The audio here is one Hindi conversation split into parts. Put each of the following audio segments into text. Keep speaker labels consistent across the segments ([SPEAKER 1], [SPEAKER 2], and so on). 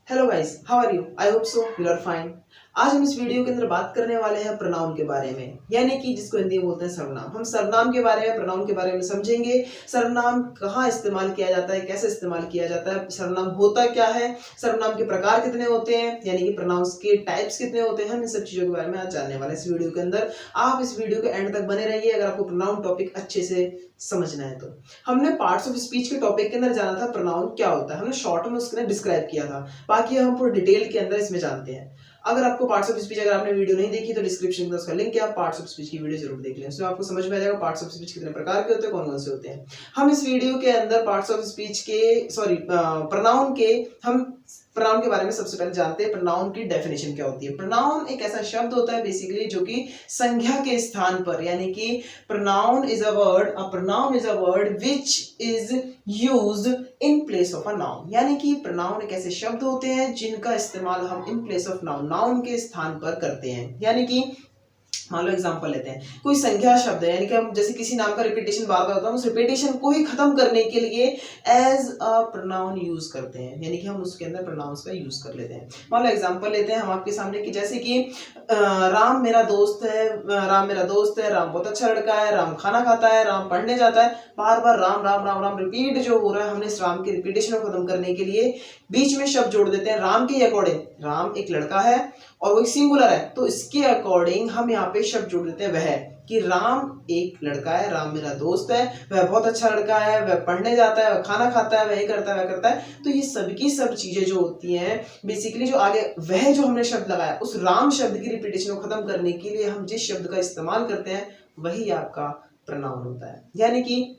[SPEAKER 1] Hello guys, how are you? I hope so you are fine. आज हम इस वीडियो के अंदर बात करने वाले हैं प्रोनाउन के बारे में, यानी कि जिसको हिंदी में बोलते हैं सर्वनाम। हम सर्वनाम के बारे में, प्रोनाउन के बारे में समझेंगे। सर्वनाम कहाँ इस्तेमाल किया जाता है, कैसे इस्तेमाल किया जाता है, सर्वनाम होता क्या है, सर्वनाम के प्रकार कितने होते हैं, यानी कि प्रोनाउंस के टाइप्स कितने होते हैं। हम इन सब चीजों के बारे में आज जानने वाले हैं इस वीडियो के अंदर। आप इस वीडियो के एंड तक बने रहिए अगर आपको प्रोनाउन टॉपिक अच्छे से समझना है तो। हमने पार्ट्स ऑफ स्पीच के टॉपिक के अंदर जाना था प्रोनाउन क्या होता है, हमने शॉर्ट में उसके डिस्क्राइब किया था। बाकी हम पूरे डिटेल के अंदर इसमें जानते हैं। अगर आपको पार्ट्स ऑफ स्पीच, अगर आपने वीडियो नहीं देखी तो डिस्क्रिप्शन में उसका लिंक है, आप पार्ट्स ऑफ स्पीच की वीडियो जरूर देख लें। उसमें आपको समझ में आ जाएगा पार्ट्स ऑफ स्पीच कितने प्रकार के होते हैं, कौन कौन से होते हैं। हम इस वीडियो के अंदर पार्ट्स ऑफ स्पीच के प्रोनाउन के बारे में सबसे पहले जानते हैं प्रोनाउन की डेफिनेशन क्या होती है। प्रोनाउन एक ऐसा शब्द होता है बेसिकली जो कि संज्ञा के स्थान पर, यानी कि pronoun is a word which is used in place of a noun. यानी कि प्रोनाउन एक ऐसे शब्द होते हैं जिनका इस्तेमाल हम इन प्लेस ऑफ नाउन के स्थान पर करते हैं। यानी कि मान लो एग्जांपल लेते हैं, कोई संख्या शब्द है, यानी कि हम जैसे किसी नाम का रिपीटेशन बार बार होता है, उस रिपीटेशन को ही खत्म करने के लिए एज अ प्रोनाउन यूज करते हैं, यानी कि हम उसके अंदर प्रोनाउंस का यूज कर लेते हैं। मान लो एग्जांपल लेते हैं हम आपके सामने कि जैसे कि राम मेरा दोस्त है, राम बहुत अच्छा लड़का है, राम खाना खाता है, राम पढ़ने जाता है। बार बार राम राम राम राम रिपीट जो हो रहा है, हमने इस राम के रिपीटेशन को खत्म करने के लिए बीच में शब्द जोड़ देते हैं राम के अकॉर्डिंग। राम एक लड़का है और वो एक सिंगुलर है, तो इसके अकॉर्डिंग हम यहाँ पे शब्द जोड़ देते हैं वह, कि राम एक लड़का है, राम मेरा दोस्त है, वह बहुत अच्छा लड़का है, वह पढ़ने जाता है, वह खाना खाता है, वह करता है, वह करता है। तो ये सबकी सब चीजें जो होती हैं बेसिकली, जो आगे वह जो हमने शब्द लगाया उस राम शब्द की रिपीटेशन को खत्म करने के लिए हम जिस शब्द का इस्तेमाल करते हैं वही आपका प्रोनाउन होता है। यानी कि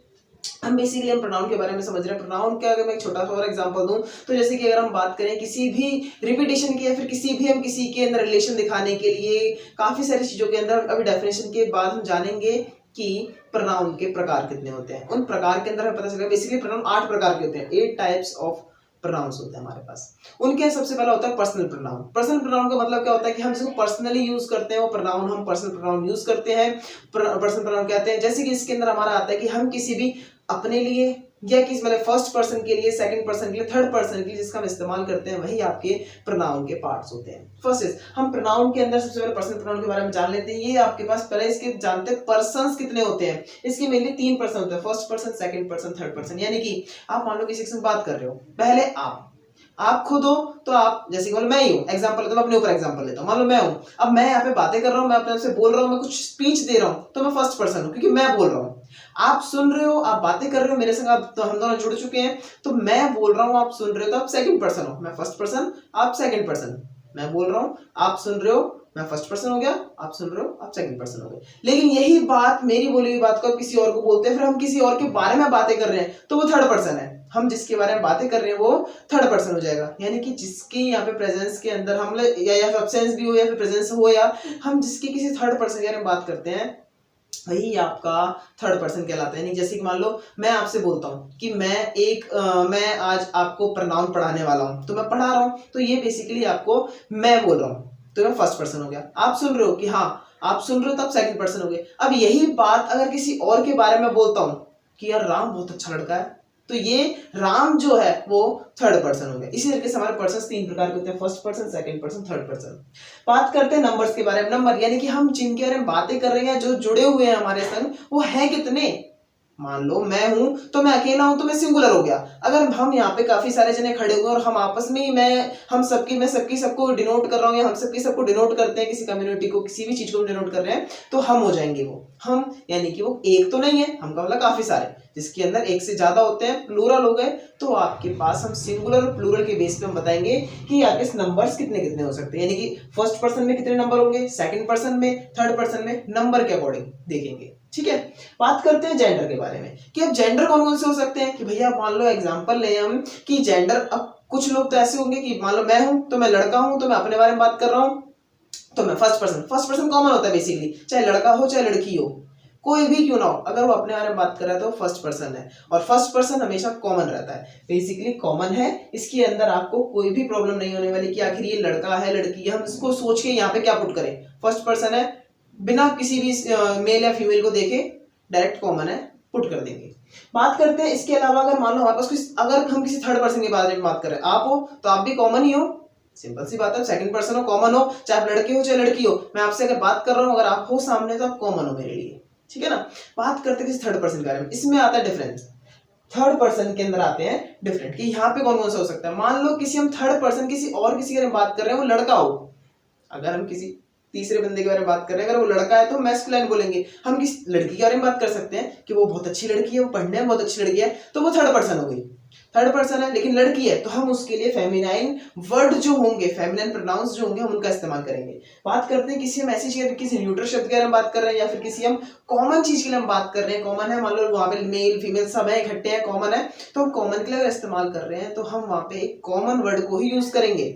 [SPEAKER 1] हम बेसिकली हम प्रोनाउन के बारे में समझ रहे हैं। प्रोनाउन का अगर मैं एक छोटा सा और एग्जांपल दूं तो जैसे कि अगर हम बात करें किसी भी रिपीटेशन की या फिर किसी के अंदर रिलेशन दिखाने के लिए काफी सारी चीजों के अंदर, अभी डेफिनेशन के बाद हम जानेंगे कि प्रोनाउन के प्रकार कितने होते हैं। उन प्रकार के अंदर हमें पता चलेगा बेसिकली प्रोनाउन 8 प्रकार के होते हैं, 8 टाइप्स ऑफ प्रोनाउंस होते हैं हमारे पास। उनके सबसे पहला होता है पर्सनल प्रोनाउन। पर्सनल प्रोनाउन का मतलब क्या होता है कि हम जिसको पर्सनली यूज करते हैं वो प्रोनाउन हम पर्सनल प्रोनाउन यूज करते हैं। पर्सनल प्रोनाउन कहते हैं, जैसे कि इसके अंदर हमारा आता है कि हम किसी भी अपने लिए या किसी मतलब फर्स्ट पर्सन के लिए, सेकंड पर्सन के लिए, थर्ड पर्सन के लिए जिसका हम इस्तेमाल करते हैं वही आपके प्रोनाउन के पार्ट्स होते हैं। फर्स्ट इज हम प्रोनाउन के अंदर सबसे पहले पर्सनल प्रोनाउन के बारे में जान लेते हैं। ये आपके पास पहले इसके जानते हैं पर्सन्स कितने होते हैं। इसके मेनली 3 पर्सन होते हैं, first person, second person, third person. यानी कि आप मान लो किसी से बात कर रहे हो, पहले आप खुद हो तो आप, जैसे कि मैं ही हूँ, एग्जांपल लेता हूँ, अपने ऊपर एग्जांपल लेता हूँ। मान लो मैं हूँ, अब मैं यहाँ पे बातें कर रहा हूँ, मैं अपने आप से बोल रहा हूँ, मैं कुछ स्पीच दे रहा हूँ, तो मैं फर्स्ट पर्सन हूँ क्योंकि मैं बोल रहा हूँ। आप सुन रहे हो, आप बातें कर रहे हो मेरे संग, आप तो हम दोनों जुड़ चुके हैं, तो मैं बोल रहा हूँ, आप सुन रहे हो, तो आप सेकंड पर्सन हो। मैं फर्स्ट पर्सन, आप सेकंड पर्सन। मैं बोल रहा हूँ, आप सुन रहे हो, मैं फर्स्ट पर्सन हो गया, आप सुन रहे हो, आप सेकंड पर्सन हो गए। लेकिन यही बात, मेरी बोली हुई बात को आप किसी और को बोलते हैं, फिर हम किसी और के बारे में बातें कर रहे हैं, तो वो थर्ड पर्सन है। हम जिसके बारे में बातें कर रहे हैं वो थर्ड पर्सन हो जाएगा। यानी कि जिसकी यहाँ पे प्रेजेंस के अंदर हम या एब्सेंस भी हो या फिर प्रेजेंस हो, या हम जिसके किसी थर्ड पर्सन के बारे में बात करते हैं वही आपका थर्ड पर्सन कहलाता है। जैसे कि मान लो मैं आपसे बोलता हूँ कि मैं आज आपको प्रोनाउन पढ़ाने वाला हूँ, तो मैं पढ़ा रहा हूँ, तो ये बेसिकली आपको मैं बोल रहा हूँ, तो मैं फर्स्ट पर्सन हो गया। आप सुन रहे हो कि हाँ आप सुन रहे हो, तब सेकंड पर्सन हो गए। अब यही बात अगर किसी और के बारे में बोलता हूँ कि यार राम बहुत अच्छा लड़का है, तो ये राम जो है वो थर्ड पर्सन हो गया। इसी तरीके से हमारे पर्सन 3 प्रकार के होते हैं, first person, second person, third person. बात करते हैं नंबर्स के बारे में। नंबर यानी कि हम जिनके बारे में बातें कर रहे हैं, जो जुड़े हुए हैं हमारे संग, वो है कितने। मान लो मैं हूं तो मैं अकेला हूं तो मैं सिंगुलर हो गया। अगर हम यहाँ पे काफी सारे जने खड़े हुए और हम आपस में ही मैं सबको डिनोट कर रहा हूँ, या हम सबको डिनोट करते हैं, किसी कम्युनिटी को, किसी भी चीज को डिनोट कर रहे हैं, तो हम हो जाएंगे वो हम। यानी कि वो एक तो नहीं है, हम का मतलब काफी सारे, जिसके अंदर एक से ज्यादा होते हैं, प्लूरल हो गए, तो आपके पास हम सिंगुलर और प्लूरल के बेस पे हम बताएंगे कि आपके नंबर्स कितने कितने हो सकते हैं। यानी कि फर्स्ट पर्सन में कितने नंबर होंगे, सेकंड पर्सन में, थर्ड पर्सन में, नंबर के अकॉर्डिंग देखेंगे। ठीक है, बात करते हैं जेंडर के बारे में कि अब जेंडर कौन कौन से हो सकते हैं। कि भैया मान लो एग्जांपल ले हम कि जेंडर, अब कुछ लोग तो ऐसे होंगे कि मान लो मैं हूं तो मैं लड़का हूं, तो मैं अपने बारे में बात कर रहा हूं, तो मैं फर्स्ट पर्सन कॉमन होता है बेसिकली, चाहे लड़का हो चाहे लड़की हो, कोई भी क्यों ना हो, अगर वो अपने बारे में बात कर रहा है तो फर्स्ट पर्सन है। और फर्स्ट पर्सन हमेशा कॉमन रहता है, बेसिकली कॉमन है। इसके अंदर आपको कोई भी प्रॉब्लम नहीं होने वाली कि आखिर ये लड़का है लड़की है, हम इसको सोच के यहाँ पे क्या पुट करें। फर्स्ट पर्सन है, बिना किसी भी मेल या फीमेल को देखे डायरेक्ट कॉमन है, पुट कर देंगे। बात करते हैं इसके अलावा, अगर मान लो हमारे पास अगर हम किसी थर्ड पर्सन के बारे में बात करें, आप हो तो आप भी कॉमन ही हो, सिंपल सी बात है, सेकंड पर्सन हो, कॉमन हो, चाहे आप लड़के हो चाहे लड़की हो, मैं आपसे अगर बात कर रहा हूं, अगर आप हो सामने तो आप कॉमन हो मेरे लिए, ठीक है ना। बात करते हैं किसी थर्ड पर्सन के बारे में, इसमें आता है डिफरेंस, थर्ड पर्सन के अंदर आते हैं डिफरेंट, कि यहाँ पे कौन कौन सा हो सकता है। मान लो किसी हम थर्ड पर्सन किसी के बारे में बात कर रहे हैं, वो लड़का हो, अगर हम किसी तीसरे बंदे के बारे में बात कर रहे हैं, अगर वो लड़का है तो मैस्कुलाइन बोलेंगे। हम किस लड़की के बारे में बात कर सकते हैं कि वो बहुत अच्छी लड़की है, वो पढ़ने में बहुत अच्छी लड़की है, तो वो थर्ड पर्सन हो गई, थर्ड पर्सन है। लेकिन लड़की है तो हम उसके लिए फेमिनाइन वर्ड जो होंगे, फेमिनाइन प्रोनाउंस जो होंगे, हम उनका इस्तेमाल करेंगे। बात करते हैं किसी हम ऐसी चीज, किसी न्यूट्रल शब्द के बारे में बात कर रहे हैं, या फिर किसी हम कॉमन चीज के लिए हम बात कर रहे हैं, कॉमन है, मान लो वहां पे मेल फीमेल सब है, इकट्ठे हैं, कॉमन है, तो हम कॉमन के लिए इस्तेमाल कर रहे हैं, तो हम वहां पे एक कॉमन वर्ड को ही यूज करेंगे।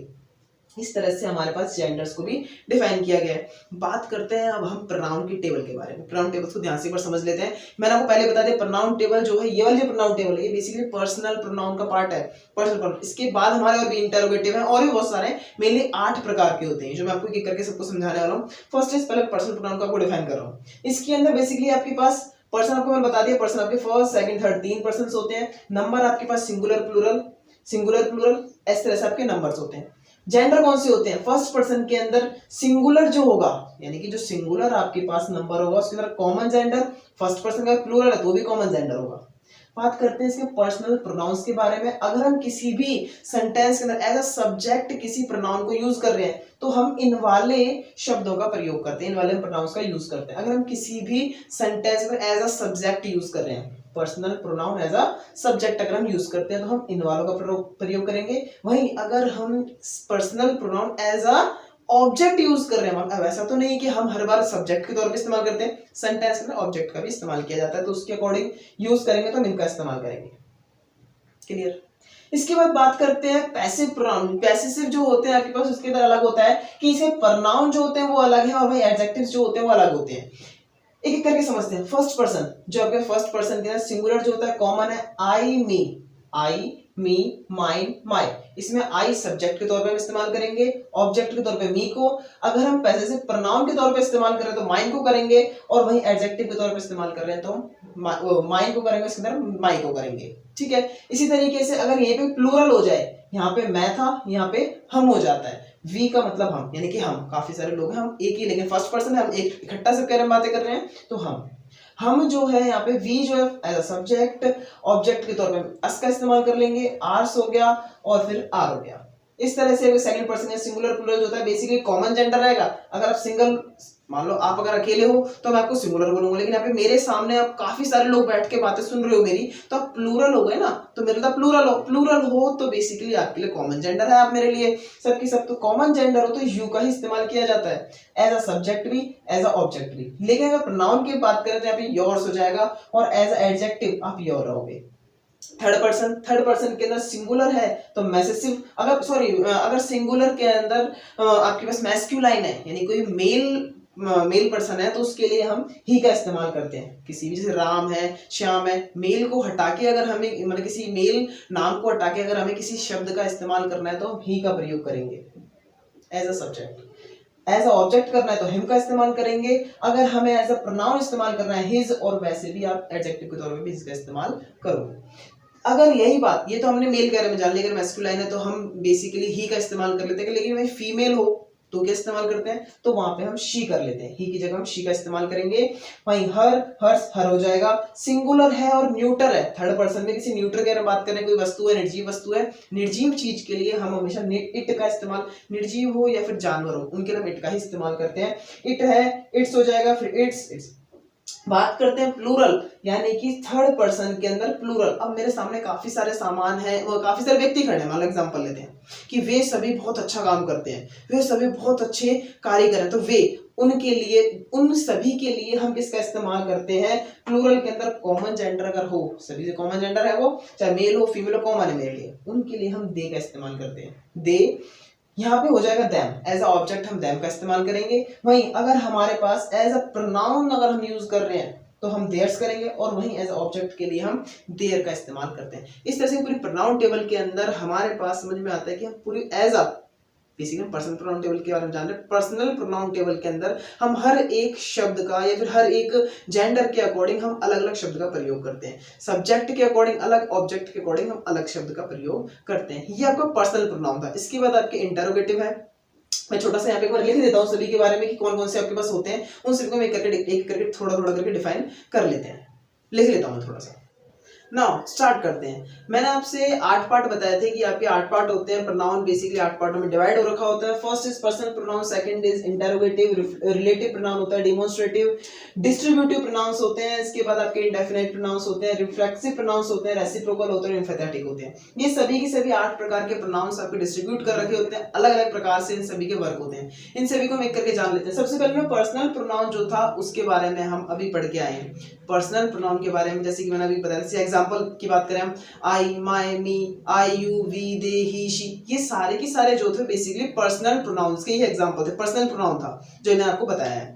[SPEAKER 1] इस तरह से हमारे पास जेंडर्स को भी डिफाइन किया गया है। बात करते हैं अब हम प्रोनाउन की टेबल के बारे में। प्रोनाउन टेबल को ध्यान से एक बार समझ लेते हैं। मैंने आपको पहले बता दिया, प्रोनाउन टेबल जो है, ये वाली जो प्रोनाउन टेबल है, ये बेसिकली पर्सनल प्रोनाउन का पार्ट है, पर्सनल प्रोनाउन। इसके बाद हमारे और भी इंटरोगेटिव है, और भी बहुत सारे, मेनली 8 प्रकार के होते हैं, जो मैं आपको एक करके सबको समझाने वाला हूँ। फर्स्ट इज, पहले पर्सनल प्रोनाउन को आपको डिफाइन कर रहा हूँ। इसके अंदर बेसिकली आपके पास पर्सन, आपको मैंने बता दिया, पर्सन आपके फर्स्ट सेकंड थर्ड 3 पर्सन होते हैं। नंबर आपके पास सिंगुलर प्लूरल, सिंगुलर प्लूरल, इस तरह से आपके नंबर्स होते हैं। जेंडर कौन से होते हैं, फर्स्ट पर्सन के अंदर सिंगुलर जो होगा, यानी कि जो सिंगुलर आपके पास नंबर होगा उसके अंदर कॉमन जेंडर, फर्स्ट पर्सन का प्लूरल है तो भी कॉमन जेंडर होगा। बात करते हैं इसके पर्सनल प्रोनाउंस के बारे में। अगर हम किसी भी सेंटेंस के अंदर एज अ सब्जेक्ट किसी प्रोनाउन को यूज कर रहे हैं, तो हम इन वाले शब्दों का प्रयोग करते हैं, इन वाले प्रोनाउंस का यूज करते हैं। अगर हम किसी भी सेंटेंस में एज अ सब्जेक्ट यूज कर रहे हैं, personal pronoun as a subject अगर हम यूज करते हैं, तो हम इन वालों का प्रयोग करेंगे। वहीं अगर हम personal pronoun as a object use कर रहे हैं, अब ऐसा तो नहीं कि हम हर बार सब्जेक्ट के तौर पे इस्तेमाल करते हैं, सेंटेंस में ऑब्जेक्ट का भी इस्तेमाल किया जाता है, तो उसके अकॉर्डिंग यूज करेंगे तो हम इनका इस्तेमाल करेंगे। क्लियर। इसके बाद बात करते हैं पैसिव प्रोनाउन। पैसिव जो होते हैं आपके पास, उसके अंदर अलग होता है कि इसे प्रोनाउन जो होते हैं वो अलग है, और भाई एडजेक्टिव्स जो होते हैं वो अलग होते हैं। एक एक करके समझते हैं। फर्स्ट पर्सन, जो आपके फर्स्ट पर्सन के अंदर सिंगुलर जो होता है, कॉमन है, आई मी, आई मी, माइन, माई। इसमें आई सब्जेक्ट के तौर पे हम इस्तेमाल करेंगे, ऑब्जेक्ट के तौर पे मी को। अगर हम पैसिव प्रोनाउन के तौर पे इस्तेमाल कर रहे हैं तो माइन को करेंगे, और वहीं एडजेक्टिव के तौर पे इस्तेमाल कर रहे हैं तो माइन को करेंगे, इसके अंदर माई को करेंगे। ठीक है। इसी तरीके से अगर ये पे प्लूरल हो जाए, यहाँ पे मैं था, यहाँ पे हम हो जाता है। वी का मतलब हम, यानी कि हम काफी सारे लोग हैं, हम एक ही, लेकिन फर्स्ट पर्सन है, हम एक इकट्ठा सब कह रहे हैं, बातें कर रहे हैं, तो हम जो है यहाँ पे वी जो है एज अ सब्जेक्ट, ऑब्जेक्ट के तौर पे अस का इस्तेमाल कर लेंगे, आर्स हो गया और फिर आर हो गया। इस तरह से सेकंड पर्सन या सिंगुलर प्लूरल जो होता है बेसिकली कॉमन जेंडर रहेगा। अगर आप सिंगल, मान लो आप अगर अकेले हो तो मैं आपको सिंगुलर बोलूंगा, लेकिन यहाँ पे मेरे सामने आप काफी सारे लोग बैठ के बातें सुन रहे हो मेरी, तो आप प्लूरल हो गए ना, तो मेरे लिए प्लूरल हो तो बेसिकली आपके लिए कॉमन जेंडर है, आप मेरे लिए सबकी सब। तो कॉमन जेंडर हो तो यू का ही इस्तेमाल किया जाता है, एज अ सब्जेक्ट भी, एज अ ऑब्जेक्ट भी। लेकिन अगर प्रोनाउन की बात करें तो यहाँ पे योर्स हो जाएगा, और एज अ एडजेक्टिव आप योर रहोगे। थर्ड पर्सन के अंदर सिंगुलर है तो मैसेसिव, अगर सिंगुलर के अंदर आपके पास मैस्कुलाइन है, यानी कोई मेल पर्सन है, तो उसके लिए हम ही का इस्तेमाल करते हैं। किसी भी, जैसे राम है, श्याम है, मेल को हटा के अगर हमें, मतलब किसी मेल नाम को हटा के अगर हमें किसी शब्द का इस्तेमाल करना है तो हम ही का प्रयोग करेंगे as a subject. As a object करना है तो हिम का इस्तेमाल करेंगे। अगर हमें एज अ प्रोनाउन इस्तेमाल करना है हिज, और वैसे भी आप एडजेक्टिव के तौर पे भी इसका इस्तेमाल करो। अगर यही बात, ये तो हमने मेल के बारे में जान लिया, अगर मैस्कुलाइन है तो हम बेसिकली ही का इस्तेमाल कर लेते हैं, लेकिन भाई फीमेल हो तो क्या इस्तेमाल करते हैं, तो वहां पे हम शी कर लेते हैं, ही की जगह हम शी का इस्तेमाल करेंगे। वहीं हर हो जाएगा। सिंगुलर है और न्यूटर है, थर्ड पर्सन में किसी न्यूटर के बारे में बात करें, कोई वस्तु है, निर्जीव वस्तु है, निर्जीव चीज के लिए हम हमेशा इट का इस्तेमाल, निर्जीव हो या फिर जानवर हो उनके लिए हम इट का ही इस्तेमाल करते हैं। इट है, इट्स हो जाएगा, फिर इट्स। बात करते हैं प्लूरल, यानी कि थर्ड पर्सन के अंदर प्लूरल। अब मेरे सामने काफी सारे सामान है, वो काफी सारे व्यक्ति खड़े हैं, मान लो एग्जांपल लेते हैं कि वे सभी बहुत अच्छा काम करते हैं, वे सभी बहुत अच्छे कारीगर हैं, तो वे, उनके लिए, उन सभी के लिए हम किसका इस्तेमाल करते हैं, प्लूरल के अंदर कॉमन जेंडर अगर हो, सभी से कॉमन जेंडर है वो, चाहे मेल हो फीमेल हो, कॉमन है मेरे लिए, उनके लिए हम दे का इस्तेमाल करते हैं, दे। यहाँ पे हो जाएगा देम, एज अ ऑब्जेक्ट हम देम का इस्तेमाल करेंगे। वहीं अगर हमारे पास एज अ प्रोनाउन अगर हम यूज कर रहे हैं तो हम देयर्स करेंगे, और वहीं एज ऑब्जेक्ट के लिए हम देयर का इस्तेमाल करते हैं। इस तरह से पूरी प्रोनाउन टेबल के अंदर हमारे पास समझ में आता है कि हम पूरी as a basically personal pronoun table के बारे में जान रहे हैं। पर्सनल प्रोनाउन टेबल के अंदर हम हर एक शब्द का या फिर हर एक जेंडर के अकॉर्डिंग हम अलग अलग शब्द का प्रयोग करते हैं। सब्जेक्ट के अकॉर्डिंग अलग, ऑब्जेक्ट के अकॉर्डिंग हम अलग शब्द का प्रयोग करते हैं। ये आपका पर्सनल प्रोनाउन था। इसके बाद आपके इंटरोगेटिव है। मैं छोटा सा यहाँ पे एक बार लिख देता हूँ सभी के बारे में कि कौन कौन से आपके पास होते हैं, उन सभी को मैं एक करके थोड़ा थोड़ा करके डिफाइन कर लेते हैं। लिख लेता हूँ थोड़ा सा। नाउ स्टार्ट करते हैं। मैंने आपसे 8 पार्ट बताए थे कि आपके 8 पार्ट होते हैं। प्रोनाउन बेसिकली 8 पार्टों में डिवाइड हो रखा होता है। First is personal pronoun, second is interrogative, relative pronoun होता है, डेमोंस्ट्रेटिव, डिस्ट्रीब्यूटिव प्रोनाउंस होते हैं। इसके बाद आपके इंडेफिनिट प्रोनाउंस होते हैं, रिफ्लेक्सिव प्रोनाउंस होते हैं, रेसिप्रोकल होते हैं, एम्फैथेटिक होते हैं। ये सभी के सभी 8 प्रकार के प्रोनाउंस आपके डिस्ट्रीब्यूट कर रखे होते हैं। अलग अलग प्रकार से इन सभी के वर्क होते हैं। इन सभी को हम एक करके जान लेते हैं। सबसे पहले मैं पर्सनल प्रोनाउन जो था उसके बारे में हम अभी पढ़ के आए हैं। पर्सनल प्रोनाउन के बारे में जैसे कि मैंने अभी बताया, जैसे एग्जांपल की बात करें हम, I, my, me, I, you, we, they, he, she, ये सारे के सारे जो थे बेसिकली पर्सनल प्रोनाउंस के ही एग्जांपल थे। पर्सनल प्रोनाउन था जो मैंने आपको बताया है।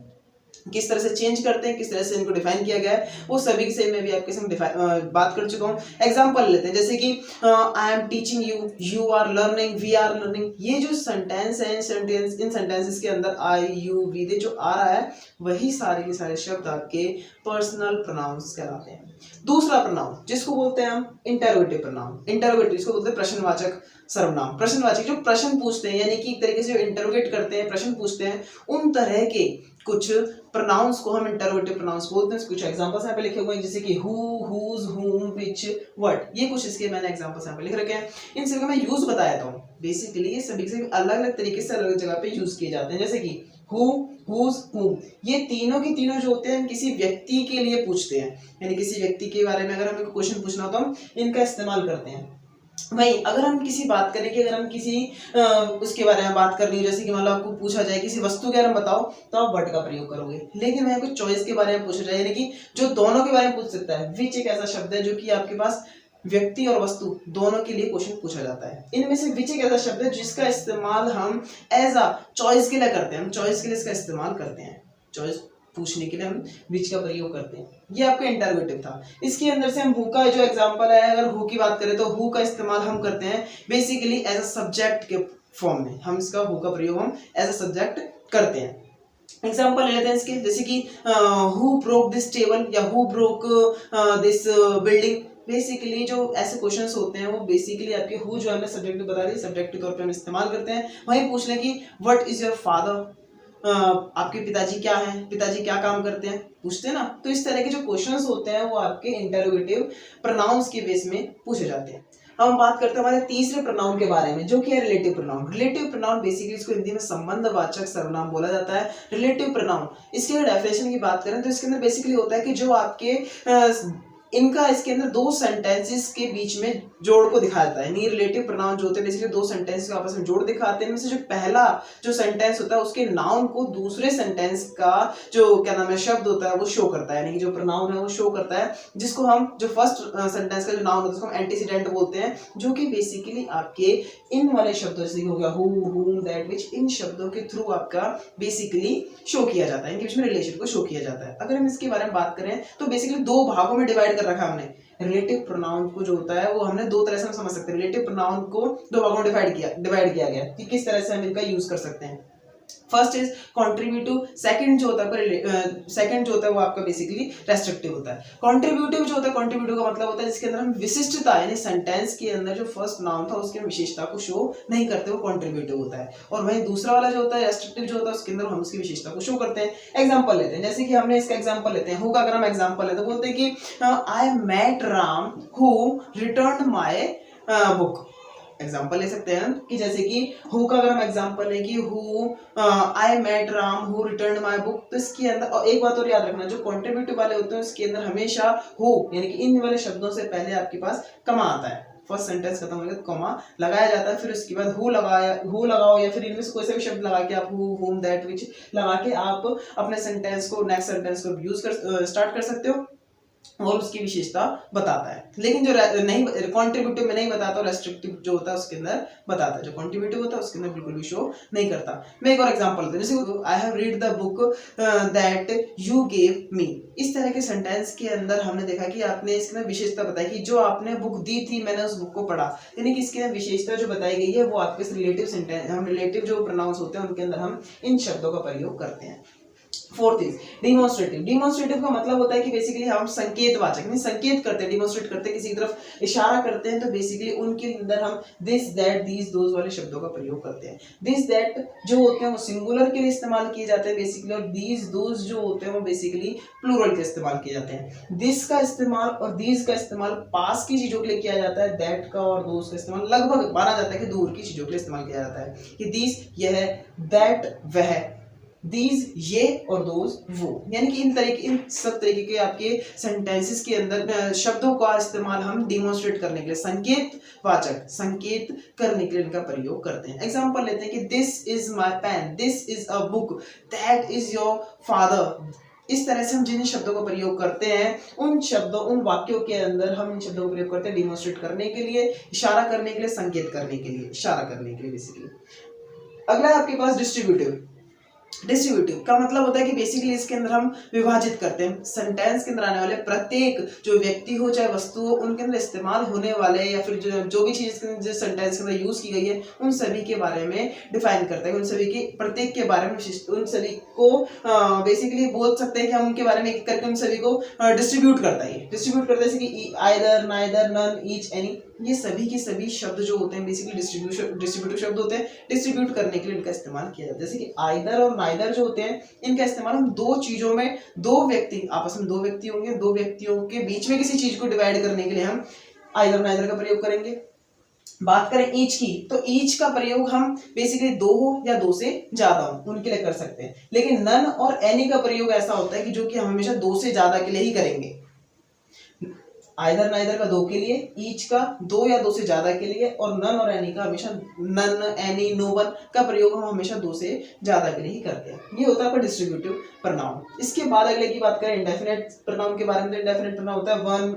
[SPEAKER 1] किस तरह से चेंज करते हैं, किस तरह से इनको डिफाइन किया गया है, वो सभी से मैं भी आपके साथ बात कर चुका हूँ। एग्जांपल लेते हैं जैसे कि I am teaching you, you are learning, we are learning. ये जो सेंटेंस है, इन सेंटेंसेस के अंदर आई, यू, वी, दे जो आ रहा है वही सारे के सारे शब्द आपके पर्सनल प्रोनाउंस कहलाते हैं। दूसरा प्रोनाउन जिसको बोलते हैं हम इंटरोगेटिव प्रोनाउन। इंटरोगेटिव इसको बोलते हैं प्रश्नवाचक सर्वनाम। प्रश्नवाचक जो प्रश्न पूछते हैं, यानी कि एक तरीके से जो इंटरोगेट करते हैं, प्रश्न पूछते हैं, उन तरह के कुछ प्रोनाउंस को हम इंटरोगेटिव प्रोनाउंस बोलते हैं। कुछ एग्जांपल्स यहाँ पे लिखे हुए हैं जैसे कि हु, हुज, हुम, व्हिच, व्हाट। ये कुछ इसके मैंने एग्जांपल्स यहाँ पे लिख रखे हैं। इन सभी का मैं यूज बताया था। बेसिकली ये सभी से अलग अलग तरीके से अलग जगह पे यूज किए जाते हैं। जैसे कि हु, हुज, हुम, ये तीनों के तीनों जो होते हैं किसी व्यक्ति के लिए पूछते हैं, यानी किसी व्यक्ति के बारे में अगर हमें क्वेश्चन पूछना हो तो हम इनका इस्तेमाल करते हैं। वही अगर हम किसी बात करें कि अगर हम किसी उसके बारे में बात कर रही हो, जैसे कि मान लो आपको पूछा जाए किसी वस्तु के बारे में बताओ, तो आप वर्ड का प्रयोग करोगे। लेकिन मैं कुछ चॉइस के बारे में पूछा जाए, यानी कि जो दोनों के बारे में पूछ सकता है, विच एक ऐसा शब्द है जो कि आपके पास व्यक्ति और वस्तु दोनों के लिए क्वेश्चन पूछा जाता है। इनमें से विच एक ऐसा शब्द है जिसका इस्तेमाल हम एज अ चॉइस के लिए करते हैं। हम चॉइस के लिए इसका इस्तेमाल करते हैं। चॉइस पूछने के लिए हम विच का प्रयोग करते हैं। ये आपका इंटरोगेटिव था। इसके अंदर से हम हु का जो एग्जांपल है, अगर हु की बात करें तो हु का इस्तेमाल हम करते हैं बेसिकली एज अ सब्जेक्ट के फॉर्म में। हम इसका हु का प्रयोग हम एज अ सब्जेक्ट करते हैं। एग्जांपल ले लेते हैं इसके, जैसे कि हु ब्रोक दिस टेबल या who broke this building. Basically जो ऐसे क्वेश्चंस होते हैं वो बेसिकली आपके हु जो हमने सब्जेक्ट बता दी, सब्जेक्ट के तौर पे हम इस्तेमाल करते हैं। वहीं पूछ लें कि व्हाट इज योर फादर, आपके पिताजी क्या हैं, पिताजी क्या काम करते हैं, पूछते हैं ना। तो इस तरह के जो क्वेश्चंस होते हैं वो आपके इंटरोगेटिव प्रोनाउंस के बेस में पूछे जाते हैं। हम बात करते हैं हमारे तीसरे प्रोनाउन के बारे में जो कि है relative pronoun. Relative pronoun basically इसको हिंदी में संबंधवाचक सर्वनाम बोला जाता है। रिलेटिव प्रोनाउन, इसके अगर डेफिनेशन की बात करें तो इसके अंदर बेसिकली होता है कि जो आपके इनका इसके अंदर दो सेंटेंसेस के बीच में जोड़ को दिखाता है। नहीं, रिलेटिव प्रोनाउन जो होते हैं बेसिकली दो सेंटेंस को आपस में जोड़ दिखाते हैं। इनमें से जो पहला जो सेंटेंस होता है उसके नाउन को दूसरे सेंटेंस का जो क्या नाम है शब्द होता है वो शो करता है, यानी कि जो प्रोनाउन है वो शो करता है, जिसको हम जो फर्स्ट सेंटेंस का जो नाउन होता है उसको हम एंटीसीडेंट बोलते हैं, जो कि बेसिकली आपके इन वाले शब्दों जैसे हो गया हु, हुम, दैट, व्हिच, इन शब्दों के थ्रू आपका बेसिकली शो किया जाता है, इनके बीच में रिलेशन को शो किया जाता है। अगर हम इसके बारे में बात करें तो बेसिकली दो भागों में डिवाइड कर रखा है हमने। रिलेटिव प्रोनाउन को जो होता है वो हमने दो तरह से हम समझ सकते हैं। रिलेटिव प्रोनाउन को दो भागों में डिवाइड किया गया कि किस तरह से हम इनका यूज कर सकते हैं। फर्स्ट इज कॉन्ट्रीब्यूटिव, सेकंड जो होता है वो आपका बेसिकली रेस्ट्रिक्टिव होता है। कॉन्ट्रीब्यूटिव जो होता है, कॉन्ट्रीब्यूटिव का मतलब होता है जिसके अंदर हम विशिष्टता, यानी सेंटेंस के अंदर जो फर्स्ट नाउन था उसकी विशेषता को शो नहीं करते, वो कॉन्ट्रीब्यूटिव होता है। और वहीं दूसरा वाला जो होता है रेस्ट्रिक्टिव जो होता है उसके अंदर हम उसकी विशेषता को शो करते हैं। एग्जाम्पल लेते हैं, जैसे कि हमने इसका एग्जाम्पल लेते हैं हु का। अगर हम एग्जाम्पल लेते हैं बोलते हैं कि I met Ram who return my book. Example ले सकते हैं कि जैसे कि हु का अगर हम एग्जाम्पल लें कि who I met Ram who return my book, तो इसके अंदर और एक बात और याद रखना, जो कॉन्ट्रीब्यूटिव वाले होते हैं उसके अंदर हमेशा हु यानी कि इन वाले शब्दों से पहले आपके पास कमा आता है। फर्स्ट सेंटेंस खत्म हो गया तो कॉमा लगाया जाता है, फिर उसके बाद हु लगाओ या फिर इनमें से कोई सा भी शब्द लगा के आप हु, हुम, दैट, व्हिच लगा के आप अपने सेंटेंस को नेक्स्ट सेंटेंस को यूज कर स्टार्ट कर सकते हो। और उसकी विशेषता बताता है। लेकिन जो नहीं कॉन्ट्रीब्यूटिव में नहीं बताता, रेस्ट्रिक्टिव जो होता है उसके अंदर बताता है। जो कॉन्ट्रीब्यूटिव होता है उसके अंदर बिल्कुल भी शो नहीं करता। मैं एक और एग्जांपल देता हूं, जैसे I have read the book that you gave me. इस तरह के सेंटेंस के अंदर हमने देखा कि आपने इसके अंदर विशेषता बताई कि जो आपने बुक दी थी मैंने उस बुक को पढ़ा, यानी कि इसके अंदर विशेषता जो बताई गई है वो आपके रिलेटिव सेंटेंस, हम रिलेटिव जो प्रोनाउंस होते हैं उनके अंदर हम इन शब्दों का प्रयोग करते हैं। Fourth is demonstrative. डिमोन्स्ट्रेटिव का मतलब होता है कि बेसिकली हम संकेतवाचक नहीं संकेत करते हैं, डिमोन्स्ट्रेट करते हैं, किसी की तरफ इशारा करते हैं, तो बेसिकली उनके अंदर हम दिस दैट दीज दोज वाले शब्दों का प्रयोग करते हैं। दिस दैट जो होते हैं वो सिंगुलर के लिए इस्तेमाल किए जाते हैं बेसिकली, और दीज दोज जो होते हैं वो बेसिकली प्लूरल के इस्तेमाल किए जाते हैं। दिस का इस्तेमाल और दीज का इस्तेमाल पास की चीजों के लिए किया जाता है, दैट का और दोज का इस्तेमाल लगभग माना जाता है कि दूर की चीजों के लिए इस्तेमाल किया जाता है, कि दिस यह, दैट वह, दीज ये और दोज वो। यानी कि इन सब तरीके के आपके सेंटेंसेस के अंदर शब्दों का इस्तेमाल हम डिमोन्स्ट्रेट करने के लिए, संकेतवाचक संकेत करने के लिए इनका प्रयोग करते हैं। एग्जांपल लेते हैं कि this is my pen, this is a book, that is your father. इस तरह से हम जिन शब्दों का प्रयोग करते हैं उन शब्दों, उन वाक्यों के अंदर हम इन शब्दों का प्रयोग करते हैं डिमोन्स्ट्रेट करने के लिए, इशारा करने के लिए, संकेत करने के लिए, इशारा करने के लिए बेसिकली। अगला है आपके पास डिस्ट्रीब्यूटिव। डिस्ट्रीब्यूटिव का मतलब होता है कि बेसिकली इसके अंदर हम विभाजित करते हैं। सेंटेंस के अंदर आने वाले प्रत्येक जो व्यक्ति हो चाहे वस्तु हो, उनके अंदर इस्तेमाल होने वाले या फिर जो भी चीज जिस सेंटेंस के अंदर यूज की गई है उन सभी के बारे में डिफाइन करते हैं, उन सभी के प्रत्येक के बारे में उन सभी को बेसिकली बोल सकते हैं कि हम उनके बारे में एक करके उन सभी को डिस्ट्रीब्यूट करता है। डिस्ट्रीब्यूट करता है जैसे कि either, neither, none, each, any, ये सभी के सभी शब्द जो होते हैं बेसिकली डिस्ट्रीब्यूटिव शब्द होते हैं। डिस्ट्रीब्यूट करने के लिए इनका इस्तेमाल किया जाता है। जैसे कि आइदर और नाइदर जो होते हैं इनका इस्तेमाल हम दो चीजों में, दो व्यक्ति आपस में दो व्यक्ति होंगे, दो व्यक्तियों के बीच में किसी चीज को डिवाइड करने के लिए हम आइदर नाइदर का प्रयोग करेंगे। बात करें ईच की, तो ईच का प्रयोग हम बेसिकली दो हो या दो से ज्यादा हो उनके लिए कर सकते हैं। लेकिन नन और एनी का प्रयोग ऐसा होता है कि जो कि हम हमेशा दो से ज्यादा के लिए ही करेंगे। आइदर नाइदर का दो के लिए, ईच का दो या दो से ज्यादा के लिए, और नन और एनी का हमेशा, नन, एनी, नो वन का प्रयोग हम हमेशा दो से ज्यादा के लिए ही करते हैं। ये होता है आपका डिस्ट्रीब्यूटिव प्रोनाउन। इसके बाद अगले की बात करें इंडेफिनेट प्रोनाउन के बारे में, तो इंडेफिनेट प्रोनाउन होता है वन,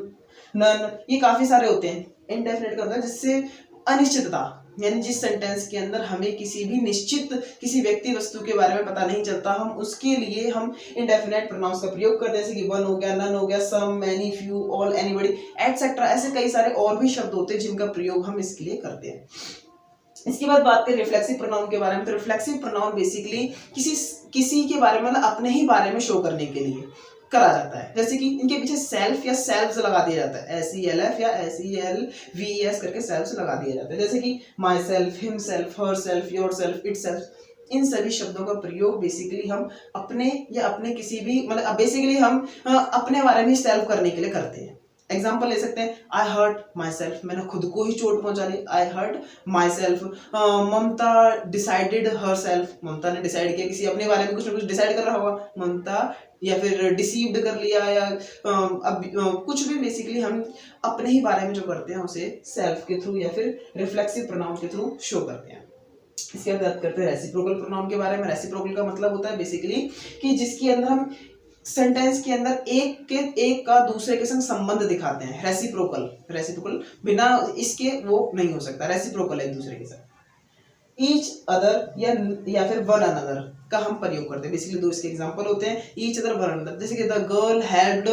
[SPEAKER 1] नन, ये काफी सारे होते हैं। इंडेफिनेट का होता है जिससे अनिश्चितता, यानी जिस सेंटेंस के अंदर हमें किसी भी निश्चित किसी व्यक्ति वस्तु के बारे में पता नहीं चलता, हम उसके लिए हम इंडेफिनेट प्रोनाउंस का प्रयोग करते हैं। जैसे कि वन हो गया, नन हो गया, some, many, few, all, anybody, etcetera. ऐसे कई सारे और भी शब्द होते हैं जिनका प्रयोग हम इसके लिए करते हैं। इसके बाद बात करें रिफ्लेक्सिव प्रोनाउन के बारे में, तो रिफ्लेक्सिव प्रोनाउन बेसिकली किसी के बारे में, मतलब अपने ही बारे में शो करने के लिए करा जाता है। जैसे कि इनके पीछे सेल्फ या सेल्व्स लगा दिया जाता है, SELF या SELVES करके सेल्व्स लगा दिया जाता है। जैसे कि myself, himself, herself, yourself, itself. इन सभी शब्दों का प्रयोग बेसिकली हम अपने या अपने किसी भी, मतलब बेसिकली हम अपने बारे में सेल्फ करने के लिए करते हैं। एग्जाम्पल ले सकते हैं, आई हर्ट माई सेल्फ, मैंने खुद को ही चोट पहुंचा ली, I hurt myself. Mamata decided herself, Mamata ने डिसाइड किया, किसी अपने बारे में कुछ ना कुछ डिसाइड कर रहा होगा ममता, या फिर डिसीव्ड कर लिया, या कुछ भी बेसिकली हम अपने ही बारे में जो करते हैं उसे सेल्फ के थ्रू या फिर रिफ्लेक्सिव प्रोनाउन के थ्रू शो करते हैं। इसके बाद बात करते हैं रेसिप्रोकल प्रोनाउन के बारे में। रेसिप्रोकल का मतलब होता है बेसिकली कि जिसके अंदर हम सेंटेंस के अंदर एक का दूसरे के संग संबंध दिखाते हैं। रेसिप्रोकल बिना इसके वो नहीं हो सकता, रेसिप्रोकल एक दूसरे के साथ। ईच अदर या फिर वन अनदर का हम प्रयोग करते हैं। बेसिकली दो इसके एग्जांपल होते हैं, ईच अदर, वन अनदर। जैसे कि the girl helped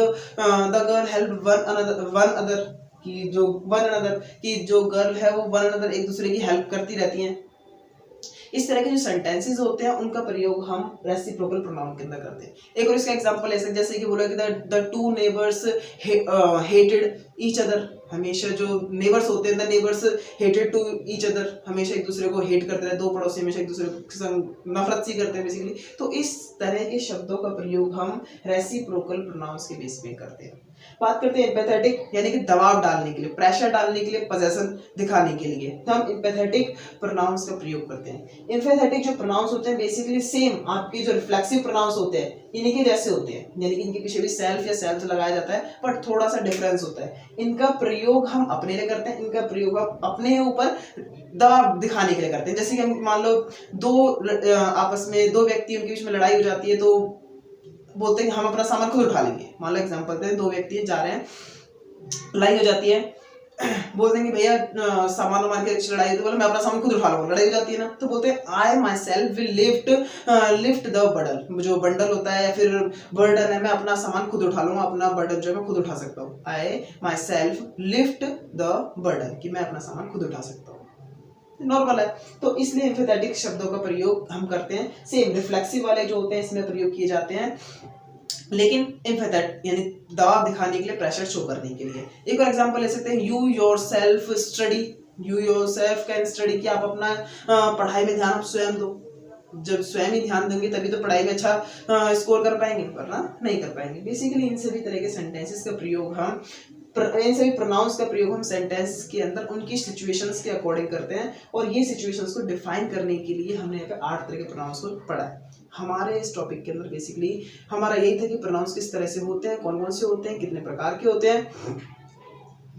[SPEAKER 1] one other, की जो गर्ल है वो वन अनदर एक दूसरे की हेल्प करती रहती हैं। इस तरह के जो सेंटेंसेस होते हैं उनका प्रयोग हम रेसिप्रोकल प्रोनाउन के अंदर करते हैं। एक और इसका एग्जांपल ऐसे जैसे कि बोला कि the two neighbours hated each other, हमेशा जो नेबर्स होते हैं, the neighbours hated to each other, हमेशा एक दूसरे को हेट करते हैं, दो पड़ोसी हमेशा एक दूसरे को नफरत सी करते हैं बेसिकली। तो इस तरह के शब्दों का प्रयोग हम रेसिप्रोकल प्रोनाउंस के बेस पे करते हैं। बात करते हैं एम्पैथेटिक, यानी कि दबाव डालने के लिए, प्रेशर डालने के लिए, पोजेशन दिखाने के लिए, तो हम एम्पैथेटिक प्रोनाउंस का प्रयोग करते हैं। एम्पैथेटिक जो प्रोनाउंस होते हैं बेसिकली सेम आपके जो रिफ्लेक्सिव प्रोनाउंस होते हैं इन्हीं के जैसे होते हैं, यानी कि इनके पीछे भी सेल्फ या सेल्फ लगाया जाता है, बट थोड़ा सा डिफरेंस होता है। इनका प्रयोग हम अपने लिए करते हैं, इनका प्रयोग हम अपने ऊपर दबाव दिखाने के लिए करते हैं। जैसे कि हम मान लो आपस में दो व्यक्तियों के बीच में लड़ाई हो जाती है, तो बोलते हैं कि हम अपना सामान खुद उठा लेंगे। मान लो एग्जांपल दें, दो व्यक्ति जा रहे हैं, लड़ाई हो जाती है, बोलते हैं कि भैया सामान वामान की लड़ाई है, तो बोले मैं अपना सामान खुद उठा लूंगा, लड़ाई हो जाती है ना, तो बोलते हैं I myself will lift the bundle, जो बंडल होता है या फिर बर्डन है, मैं अपना सामान खुद उठा लूंगा, अपना बर्डन जो है मैं खुद उठा सकता हूँ। I myself lift the burden, कि मैं अपना सामान खुद उठा सकता हूँ, नॉर्मल है। तो इसलिए एम्फेथेटिक शब्दों का प्रयोग हम करते हैं। सेम रिफ्लेक्सिव वाले जो होते हैं इसमें प्रयोग किए जाते हैं, लेकिन एम्फेथेटिक यानी दबाव दिखाने के लिए, प्रेशर शो करने के लिए। एक और एग्जांपल ले सकते हैं, you yourself study, you yourself can study, कि आप अपना पढ़ाई में ध्यान आप स्वयं दो। जब स्वयं ही ध्यान देंगे तभी तो पढ़ाई में अच्छा स्कोर कर पाएंगे, वरना नहीं कर पाएंगे। बेसिकली इन सभी तरह के सेंटेंसेस का प्रयोग हम, इन सभी प्रोनाउंस का प्रयोग हम सेंटेंस के अंदर उनकी सिचुएशंस के अकॉर्डिंग करते हैं। और ये सिचुएशंस को डिफाइन करने के लिए हमने यहाँ पे 8 तरह के प्रोनाउंस को पढ़ा है। हमारे इस टॉपिक के अंदर बेसिकली हमारा यही था कि प्रोनाउंस किस तरह से होते हैं, कौन कौन से होते हैं, कितने प्रकार के होते हैं,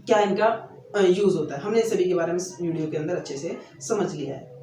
[SPEAKER 1] क्या इनका यूज होता है। हमने सभी के बारे में इस वीडियो के अंदर अच्छे से समझ लिया है।